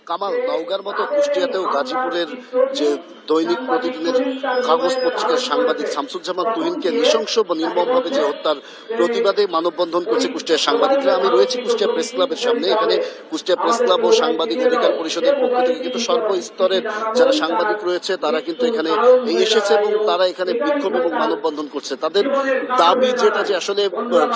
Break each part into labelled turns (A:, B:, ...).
A: কামাল, নওগাঁর মতো কুষ্টিয়াতেও গাজীপুরের যে দৈনিক প্রতিদিনের কাগজ পত্রিকার সাংবাদিক শামসুজ্জামান তুহিনকে নৃশংস বা নির্মমভাবে যে হত্যার প্রতিবাদে মানববন্ধন করছে কুষ্টিয়ার সাংবাদিকরা। আমি রয়েছি কুষ্টিয়া প্রেস ক্লাবের সামনে। এখানে কুষ্টিয়া প্রেস ক্লাব ও সাংবাদিক অধিকার পরিষদের পক্ষ থেকে কিন্তু সর্বস্তরের যারা সাংবাদিক রয়েছে তারা কিন্তু এখানে এসেছে এবং তারা এখানে বিক্ষোভ এবং মানববন্ধন করছে। তাদের দাবি যেটা যে আসলে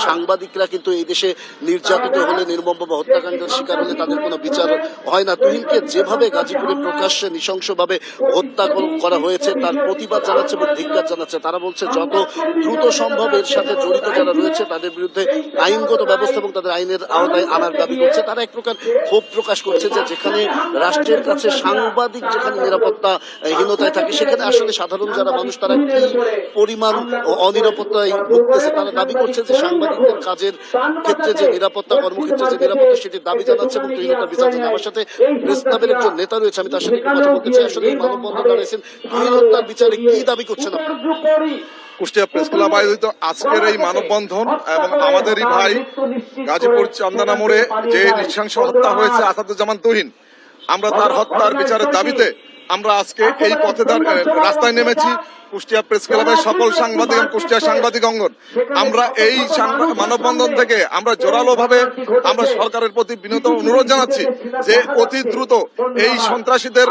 A: সাংবাদিকরা কিন্তু এই দেশে নির্যাতিত হলে, নির্মমভাবে হত্যাকাণ্ডের শিকার হলে তাদের কোনো বিচার হয় না। তুহিনকে যেভাবে গাজীপুরে প্রকাশ্যে নৃশংসভাবে হত্যা করা হয়েছে তার প্রতিবাদ জানাচ্ছে এবং ধিক্কার জানাচ্ছে। তারা বলছে যত দ্রুত সম্ভব এর সাথে জড়িত যারা রয়েছে তাদের বিরুদ্ধে আইনগত ব্যবস্থা এবং তাদের আইনের আওতায় আনার দাবি করছে। তারা এক প্রকার ক্ষোভ প্রকাশ করছে যে যেখানে রাষ্ট্রের কাছে সাংবাদিক যেখানে নিরাপত্তাহীনতায় থাকে, সেখানে আসলে সাধারণ যারা মানুষ তারা কি পরিমাণ অনিরাপত্তায় ভুগতেছে। তারা দাবি করছে যে সাংবাদিকদের কাজের ক্ষেত্রে যে নিরাপত্তা, কর্মক্ষেত্রে যে নিরাপত্তা, সেটির দাবি জানাচ্ছে এবং তুহিনতার বিচার জানাচ্ছে। আমার সাথে প্রেস ক্লাবের একজন নেতা রয়েছে, আমি তার সাথে একটু কথা বলতে চাই। আসলে এই মানববন্ধন দাঁড়িয়েছেন, তুহিন হত্যার বিচারে কি দাবি করছেন আপনারা?
B: কুষ্টিয়া প্রেস ক্লাব আয়োজিত আজকের এই মানববন্ধন এবং আমাদেরই ভাই গাজীপুর চান্দানা মোড়ে যে নৃশংস হত্যা হয়েছে আসাদুজ্জামান তুহিন, আমরা তার হত্যার বিচারের দাবিতে আমরা আজকে এই পথে রাস্তায় নেমেছি। কুষ্টিয়া প্রেস ক্লাবের সকল সাংবাদিক এবং কুষ্টিয়া সাংবাদিক অঙ্গন আমরা এই মানববন্ধন থেকে আমরা জোরালো ভাবে আমরা সরকারের প্রতি বিনীত অনুরোধ জানাচ্ছি যে অতি দ্রুত এই সন্ত্রাসীদের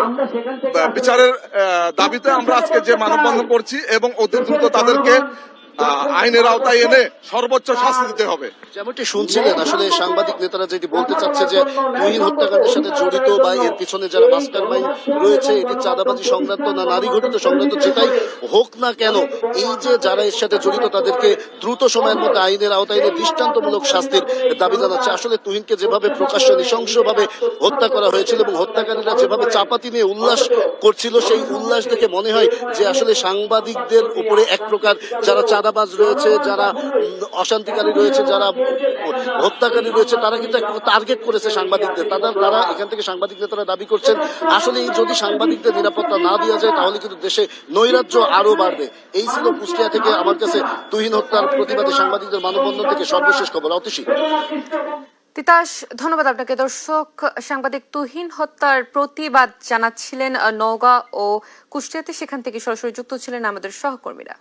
B: বিচারের দাবিতে আমরা আজকে যে মানববন্ধন করছি এবং অতি দ্রুত তাদেরকে আইনের আওতায় এনে সর্বোচ্চ শাস্তি দিতে হবে।
A: যেমনটি শুনছিলেন, আসলে সাংবাদিক নেতারা যেটি বলতে চাচ্ছে যে তুহিন হত্যাকাণ্ডের সাথে জড়িত বা এর পিছনে যারা মাস্টার মাইন্ড রয়েছে, এটি চাঁদাবাজি সংক্রান্ত না নারী ঘটিত সংক্রান্ত যেটাই হোক না কেন, এই যে যারা এর সাথে জড়িত তাদেরকে দ্রুত সময়ের মধ্যে আইনের আওতায় এনে দৃষ্টান্তমূলক শাস্তির দাবি জানাচ্ছে। আসলে তুহিনকে যেভাবে প্রকাশ্য নৃশংসভাবে হত্যা করা হয়েছিল এবং হত্যাকারীরা যেভাবে চাপাতি নিয়ে উল্লাস করছিল, সেই উল্লাস দেখে মনে হয় যে আসলে সাংবাদিকদের উপরে এক প্রকার যারা চাঁদাবাজ রয়েছে, যারা অশান্তিকারী রয়েছে, যারা হত্যাকারী রয়েছে, তারা কিন্তু টার্গেট করেছে সাংবাদিকদের। তারা এখান থেকে সাংবাদিক নেতারা দাবি করছেন আসলে যদি সাংবাদিকদের নিরাপত্তা না দেওয়া যায় তাহলে কিন্তু দেশে নৈরাজ্য আরো বাড়বে। এই ছিল কুষ্টিয়া থেকে আমার কাছে তুহিন হত্যার প্রতিবাদে সাংবাদিকদের মানববন্ধন থেকে সর্বশেষ খবর। অতসী।
C: তিতাস, ধন্যবাদ আপনাকে। দর্শক, সাংবাদিক তুহিন হত্যার প্রতিবাদ জানাচ্ছিলেন নওগাঁ ও কুষ্টিয়াতে, সেখান থেকে সরাসরি যুক্ত ছিলেন আমাদের সহকর্মীরা।